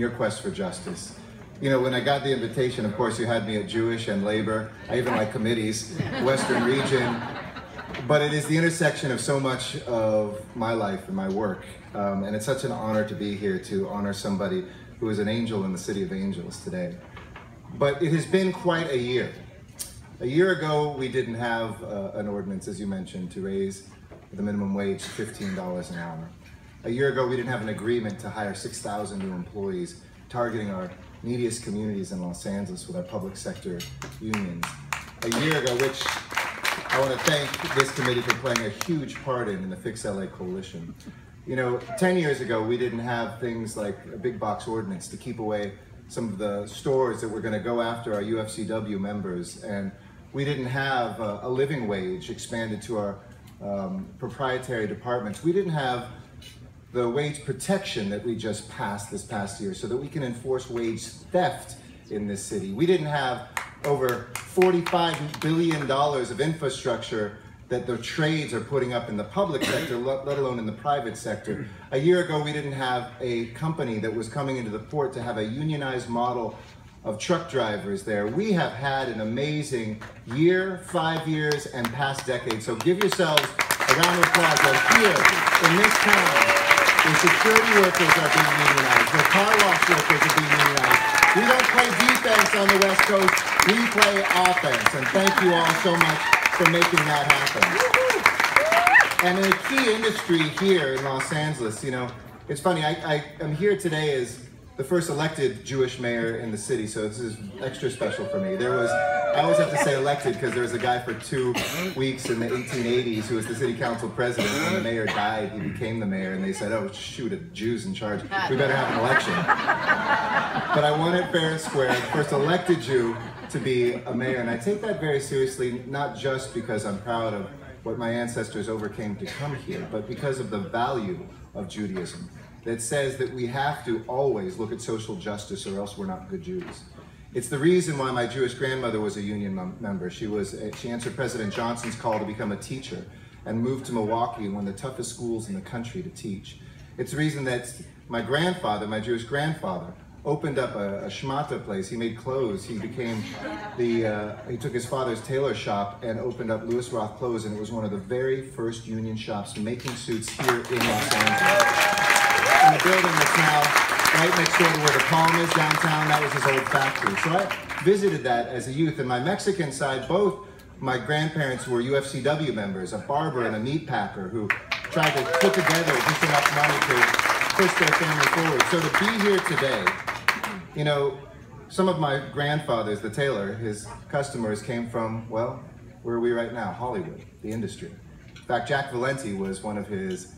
your quest for justice. You know, when I got the invitation, of course, you had me at Jewish and Labor. I even like committees, Western Region. But it is the intersection of so much of my life and my work. And it's such an honor to be here to honor somebody who is an angel in the City of Angels today. But it has been quite a year. A year ago, we didn't have an ordinance, as you mentioned, to raise the minimum wage to $15 an hour. A year ago, we didn't have an agreement to hire 6,000 new employees, targeting our neediest communities in Los Angeles with our public sector unions. A year ago, which I want to thank this committee for playing a huge part in the Fix LA Coalition. You know, 10 years ago, we didn't have things like a big box ordinance to keep away some of the stores that were going to go after our UFCW members, and we didn't have a living wage expanded to our proprietary departments. We didn't have the wage protection that we just passed this past year so that we can enforce wage theft in this city. We didn't have over $45 billion of infrastructure that the trades are putting up in the public sector, let alone in the private sector. A year ago, we didn't have a company that was coming into the port to have a unionized model of truck drivers there. We have had an amazing year, 5 years, and past decade. So give yourselves a round of applause. Right here in this town, the security workers are being unionized, the car wash workers are being unionized. We don't play defense on the West Coast, we play offense. And thank you all so much for making that happen. And in a key industry here in Los Angeles, you know, it's funny, I am here today as the first elected Jewish mayor in the city, so this is extra special for me. I always have to say elected because there was a guy for 2 weeks in the 1880s who was the city council president. When the mayor died, he became the mayor, and they said, oh, shoot, a Jew's in charge. We better have an election. But I want it fair and square, first elected Jew to be a mayor, and I take that very seriously, not just because I'm proud of what my ancestors overcame to come here, but because of the value of Judaism that says that we have to always look at social justice or else we're not good Jews. It's the reason why my Jewish grandmother was a union member. She answered President Johnson's call to become a teacher and moved to Milwaukee, one of the toughest schools in the country, to teach. It's the reason that my grandfather, my Jewish grandfather, opened up a shmata place. He made clothes. He became he took his father's tailor shop and opened up Louis Roth Clothes, and it was one of the very first union shops making suits here in Los Angeles. In the building that's now right next door to where the Palm is downtown, that was his old factory. So I visited that as a youth. And my Mexican side, both my grandparents were UFCW members, a barber and a meat packer who tried to put together just enough money to push their family forward. So to be here today, you know, some of my grandfathers, the tailor, his customers came from, well, where are we right now? Hollywood, the industry. In fact, Jack Valenti was one of his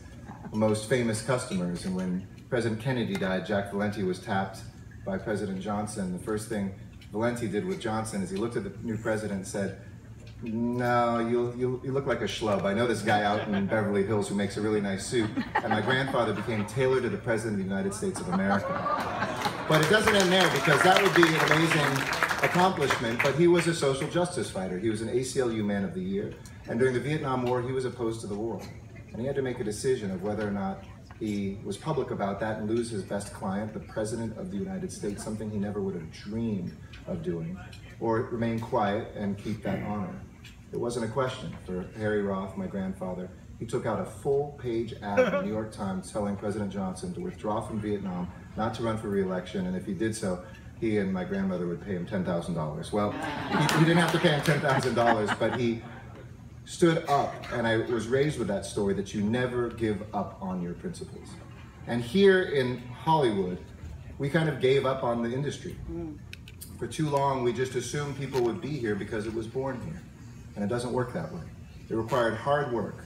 most famous customers, and when President Kennedy died, Jack Valenti was tapped by President Johnson. The first thing Valenti did with Johnson is he looked at the new president and said, no, you look like a schlub. I know this guy out in Beverly Hills who makes a really nice suit. And my grandfather became tailor to the President of the United States of America. But it doesn't end there, because that would be an amazing accomplishment, but he was a social justice fighter. He was an ACLU Man of the Year. And during the Vietnam War, he was opposed to the war. And he had to make a decision of whether or not he was public about that and lose his best client, the President of the United States, something he never would have dreamed of doing, or remain quiet and keep that honor. It wasn't a question for Harry Roth, my grandfather. He took out a full-page ad in the New York Times telling President Johnson to withdraw from Vietnam, not to run for re-election, and if he did so, he and my grandmother would pay him $10,000. Well, he didn't have to pay him $10,000, but he stood up, and I was raised with that story that you never give up on your principles. And here in Hollywood, we kind of gave up on the industry. For too long, we just assumed people would be here because it was born here. And it doesn't work that way. It required hard work.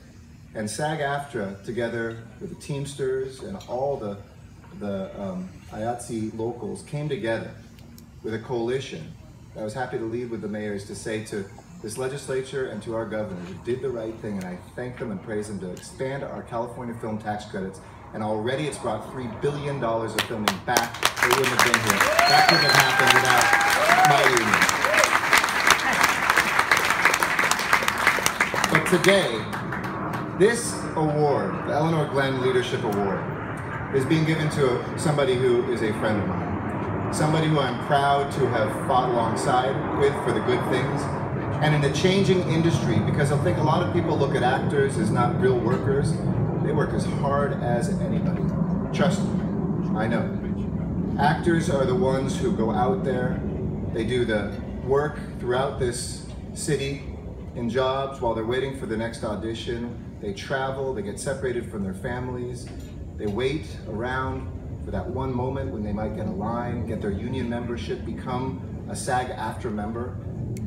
And SAG-AFTRA, together with the Teamsters and all the IATSE locals, came together with a coalition that I was happy to lead with the mayors to say to this legislature and to our governor who did the right thing, and I thank them and praise them, to expand our California film tax credits. And already it's brought $3 billion of filming back. They wouldn't have been here. That couldn't have happened without my union. But today, this award, the Eleanor Glenn Leadership Award, is being given to somebody who is a friend of mine. Somebody who I'm proud to have fought alongside with for the good things. And in a changing industry, because I think a lot of people look at actors as not real workers, they work as hard as anybody. Trust me, I know. Actors are the ones who go out there, they do the work throughout this city in jobs while they're waiting for the next audition. They travel, they get separated from their families, they wait around for that one moment when they might get a line, get their union membership, become a SAG-AFTRA member.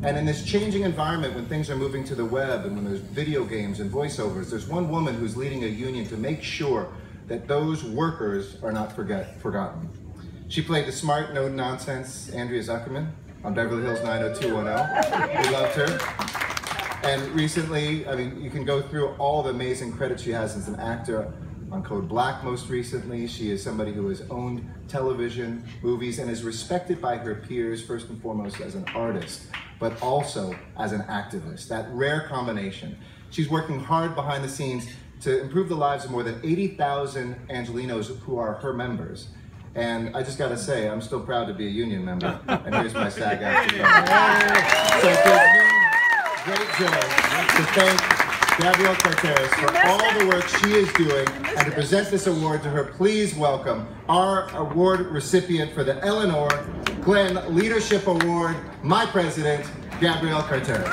And in this changing environment, when things are moving to the web and when there's video games and voiceovers, there's one woman who's leading a union to make sure that those workers are not forgotten. She played the smart, no-nonsense Andrea Zuckerman on Beverly Hills 90210. We loved her. And recently, I mean, you can go through all the amazing credits she has as an actor. On Code Black most recently, she is somebody who has owned television, movies, and is respected by her peers, first and foremost as an artist, but also as an activist, that rare combination. She's working hard behind the scenes to improve the lives of more than 80,000 Angelenos who are her members. And I just gotta say, I'm still proud to be a union member, and here's my SAG-AFTRA card. So it gives me great joy to thank Gabrielle Carteris for all the work she is doing, and to present this award to her. Please welcome our award recipient for the Eleanor Glenn Leadership Award, my president, Gabrielle Carteris.